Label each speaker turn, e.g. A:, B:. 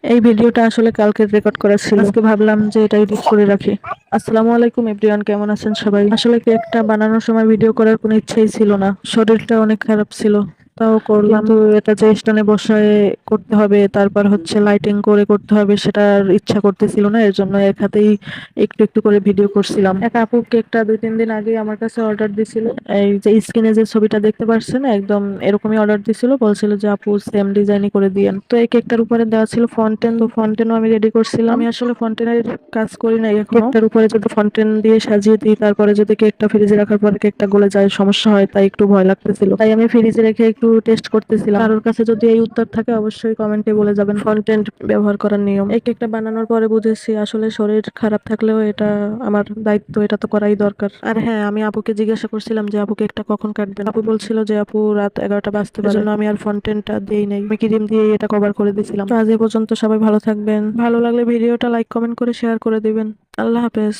A: এই ভিডিওটা আসলে কালকে রেকর্ড করা ছিল, আজকে ভাবলাম যে এটা এডিট করে রাখি। আসসালামু আলাইকুম এভরিওয়ান, কেমন আছেন সবাই? আসলে কেকটা বানানোর সময় ভিডিও করার কোনো ইচ্ছেই ছিল না, শরীরটা অনেক খারাপ ছিল, তাও করলাম। কিন্তু এটা যে স্ট্যান্ডে বসায় করতে হবে, তারপর হচ্ছে লাইটিং করে করতে হবে, সেটা আর ইচ্ছা করতেছিল না। এর জন্য এক হাতেই একটু একটু করে ভিডিও করছিলাম। এক আপু কেকটা 2-3 দিন আগে আমার কাছে অর্ডার দিছিল। এই যে স্ক্রিনে যে ছবিটা দেখতে পাচ্ছেন, একদম এরকমই অর্ডার দিছিল, বলছিল যে আপু সেম ডিজাইনই করে দিয়েন। তো এই কেকটার উপরে দেওয়া ছিল ফন্টেন, তো ফন্টেনও আমি রেডি করছিলাম। আমি আসলে ফন্টেনের কাজ করি নাই এখনো। কেকটার উপরে যদি ফন্টেন দিয়ে সাজিয়ে দিই, তারপরে যদি কেকটা ফ্রিজে রাখার পরে কেকটা গলে যায়, সমস্যা হয়, তাই একটু ভয় লাগতেছিল। তাই আমি ফ্রিজে রেখে একটু টেস্ট করতেছিলাম। কারোর কাছে যদি এই উত্তর থাকে অবশ্যই কমেন্টে বলে যাবেন ফন্টেন্ট ব্যবহার করার নিয়ম। এই কেকটা বানানোর পরে বুঝেছি আসলে শরীর খারাপ থাকলেও এটা আমার দায়িত্ব, এটা তো করাই দরকার। আর হ্যাঁ, আমি আপুকে জিজ্ঞাসা করছিলাম যে আপু কেকটা কখন কাটবেন। আপু বলছিল যে আপু রাত 11টা বাজতে পারে, এজন্য আমি আর ফন্টেনটা দেই নাই, আমি ক্রিম দিয়ে এটা কভার করে দিয়েছিলাম। তো আজ এ পর্যন্ত, সবাই ভালো থাকবেন, ভালো লাগলে ভিডিওটা লাইক কমেন্ট করে শেয়ার করে দিবেন। আল্লাহ হাফেজ।